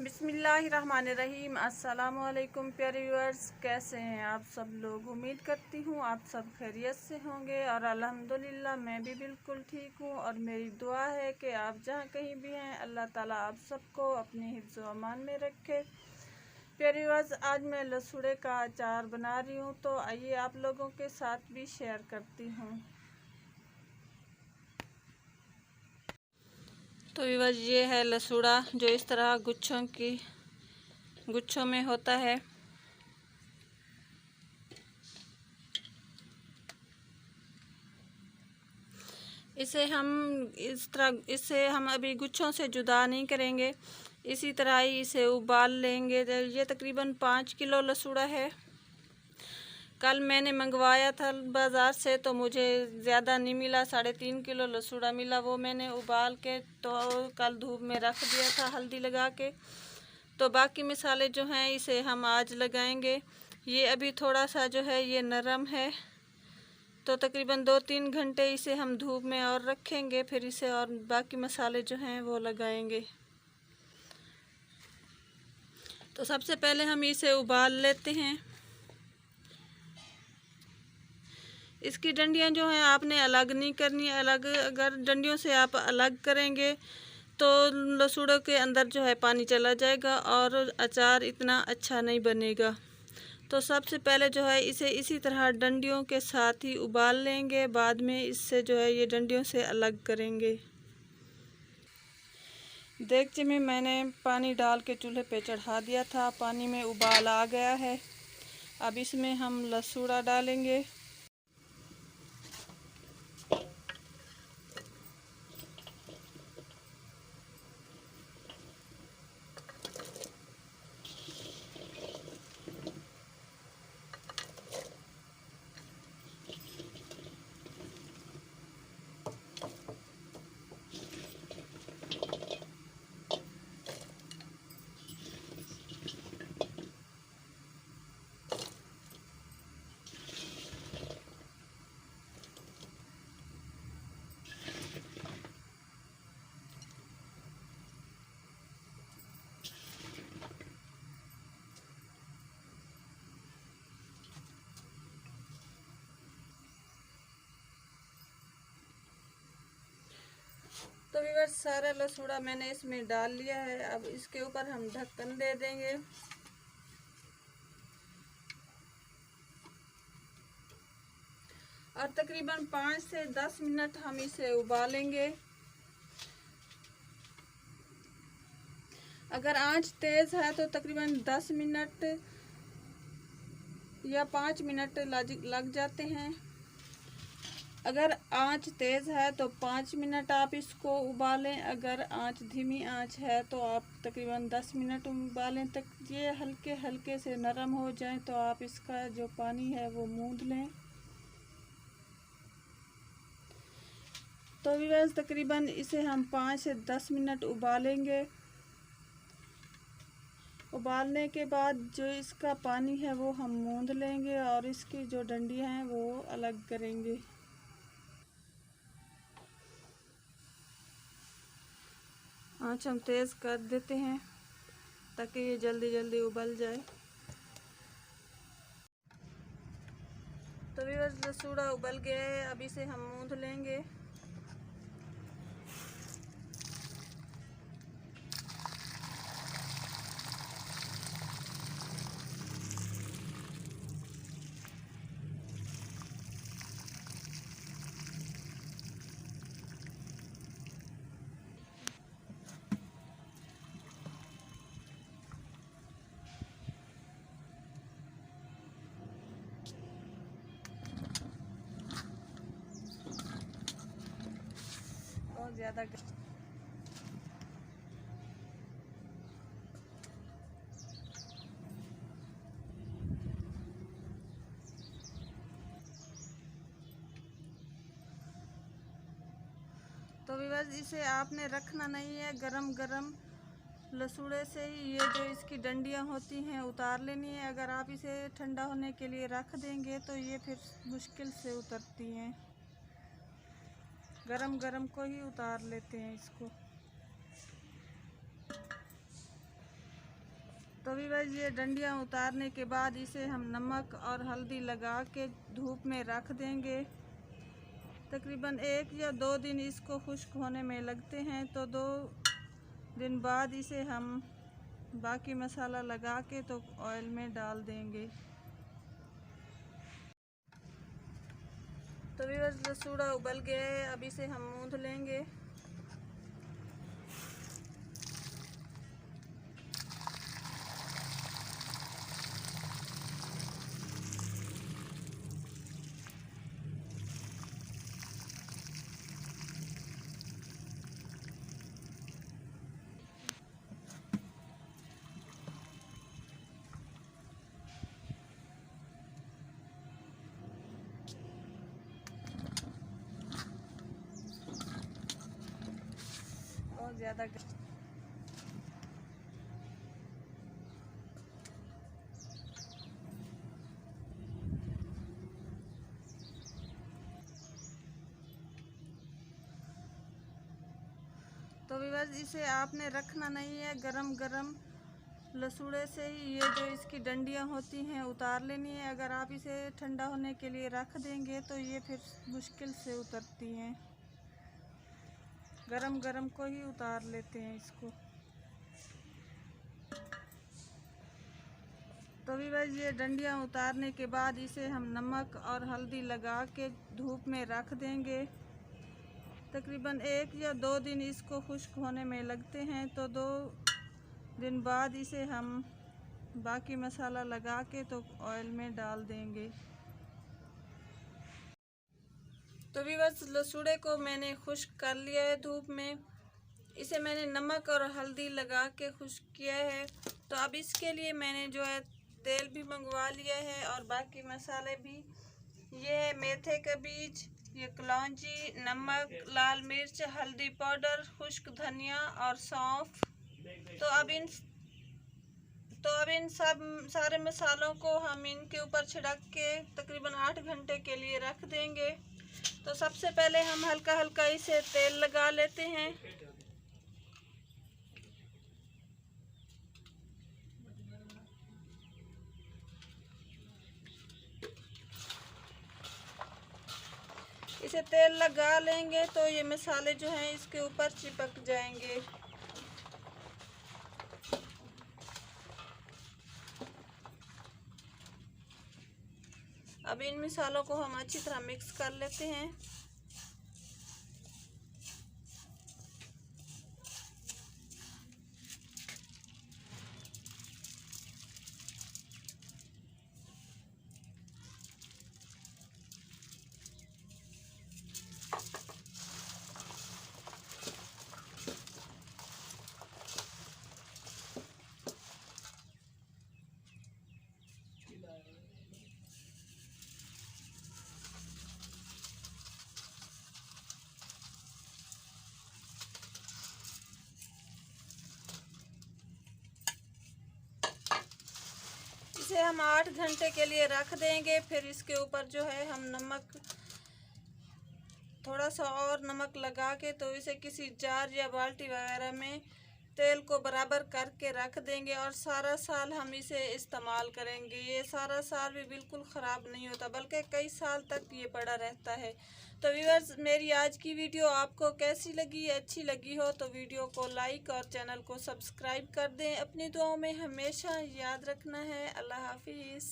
बिस्मिल्लाहिर्रहमानिर्रहीम। अस्सलामुअलैकुम प्यारे व्यूअर्स, कैसे हैं आप सब लोग। उम्मीद करती हूँ आप सब खैरियत से होंगे और अल्हम्दुलिल्लाह मैं भी बिल्कुल ठीक हूँ। और मेरी दुआ है कि आप जहाँ कहीं भी हैं अल्लाह ताला आप सबको अपने हिफ्ज़ व अमान में रखे। प्यारे व्यूअर्स, आज मैं लसूड़े का अचार बना रही हूँ, तो आइए आप लोगों के साथ भी शेयर करती हूँ। तो व्यूअर्स, ये है लसूड़ा जो इस तरह गुच्छों में होता है। इसे हम अभी गुच्छों से जुदा नहीं करेंगे, इसी तरह ही इसे उबाल लेंगे। ये तकरीबन 5 किलो लसूड़ा है। कल मैंने मंगवाया था बाज़ार से, तो मुझे ज़्यादा नहीं मिला, 3.5 किलो लसूड़ा मिला। वो मैंने उबाल के तो कल धूप में रख दिया था हल्दी लगा के। तो बाकी मसाले जो हैं इसे हम आज लगाएंगे। ये अभी थोड़ा सा जो है ये नरम है, तो तकरीबन 2-3 घंटे इसे हम धूप में और रखेंगे, फिर इसे और बाकी मसाले जो हैं वो लगाएंगे। तो सबसे पहले हम इसे उबाल लेते हैं। इसकी डंडियां जो हैं आपने अलग नहीं करनी। अगर डंडियों से आप अलग करेंगे तो लसूड़ों के अंदर जो है पानी चला जाएगा और अचार इतना अच्छा नहीं बनेगा। तो सबसे पहले जो है इसे इसी तरह डंडियों के साथ ही उबाल लेंगे, बाद में इससे जो है ये डंडियों से अलग करेंगे। देगचे में मैंने पानी डाल के चूल्हे पे चढ़ा दिया था, पानी में उबाल आ गया है। अब इसमें हम लसूड़ा डालेंगे। तो व्यूअर्स, सारा लसूड़ा मैंने इसमें डाल लिया है। अब इसके ऊपर हम ढक्कन दे देंगे। और तकरीबन 5 से 10 मिनट हम इसे उबालेंगे। अगर आंच तेज़ है तो तकरीबन 10 मिनट या 5 मिनट लग जाते हैं। अगर आंच तेज़ है तो 5 मिनट आप इसको उबालें। अगर आंच धीमी आंच है तो आप तकरीबन 10 मिनट उबालें, तक ये हल्के हल्के से नरम हो जाए तो आप इसका जो पानी है वो मूंद लें। तो व्यूअर्स, तकरीबन इसे हम 5 से 10 मिनट उबालेंगे। उबालने के बाद जो इसका पानी है वो हम मूंद लेंगे और इसकी जो डंडियाँ हैं वो अलग करेंगे। आँच हम तेज़ कर देते हैं ताकि ये जल्दी जल्दी उबल जाए। तो व्यूअर्स, लसूड़ा उबल गया है, अब इसे हम मूंद लेंगे। बहुत ज़्यादा तो व्यूअर्स, इसे आपने रखना नहीं है, गरम गरम लसूड़े से ही ये जो इसकी डंडियां होती हैं उतार लेनी है। अगर आप इसे ठंडा होने के लिए रख देंगे तो ये फिर मुश्किल से उतरती हैं। गरम गरम को ही उतार लेते हैं इसको। तो भी बस ये डंडियाँ उतारने के बाद इसे हम नमक और हल्दी लगा के धूप में रख देंगे। तकरीबन 1 या 2 दिन इसको खुश्क होने में लगते हैं। तो 2 दिन बाद इसे हम बाकी मसाला लगा के तो ऑयल में डाल देंगे। तो भी बस लसूड़ा उबल गया है, अब इसे हम मूंद लेंगे। बहुत ज़्यादा तो भी बस इसे आपने रखना नहीं है, गरम गरम लसूड़े से ही ये जो इसकी डंडियाँ होती हैं उतार लेनी है। अगर आप इसे ठंडा होने के लिए रख देंगे तो ये फिर मुश्किल से उतरती हैं। गरम गरम को ही उतार लेते हैं इसको। तो भी बस ये डंडियाँ उतारने के बाद इसे हम नमक और हल्दी लगा के धूप में रख देंगे। तकरीबन 1 या 2 दिन इसको खुश्क होने में लगते हैं। तो 2 दिन बाद इसे हम बाकी मसाला लगा के तो ऑयल में डाल देंगे। तो भी बस लसूड़े को मैंने खुश्क कर लिया है धूप में। इसे मैंने नमक और हल्दी लगा के खुश्क किया है। तो अब इसके लिए मैंने जो है तेल भी मंगवा लिया है और बाकी मसाले भी। ये है मेथे का बीज, ये कलौंजी, नमक, लाल मिर्च, हल्दी पाउडर, खुश्क धनिया और सौंफ। तो अब इन सब सारे मसालों को हम इनके ऊपर छिड़क के तकरीबन 8 घंटे के लिए रख देंगे। तो सबसे पहले हम हल्का हल्का इसे तेल लगा लेते हैं। इसे तेल लगा लेंगे तो ये मसाले जो हैं इसके ऊपर चिपक जाएंगे। अब इन मसालों को हम अच्छी तरह मिक्स कर लेते हैं। इसे हम 8 घंटे के लिए रख देंगे। फिर इसके ऊपर जो है हम नमक, थोड़ा सा और नमक लगा के तो इसे किसी जार या बाल्टी वगैरह में तेल को बराबर करके रख देंगे और सारा साल हम इसे इस्तेमाल करेंगे। ये सारा साल भी बिल्कुल ख़राब नहीं होता, बल्कि कई साल तक ये पड़ा रहता है। तो व्यूअर्स, मेरी आज की वीडियो आपको कैसी लगी? अच्छी लगी हो तो वीडियो को लाइक और चैनल को सब्सक्राइब कर दें। अपनी दुआओं में हमेशा याद रखना है। अल्लाह हाफिज़।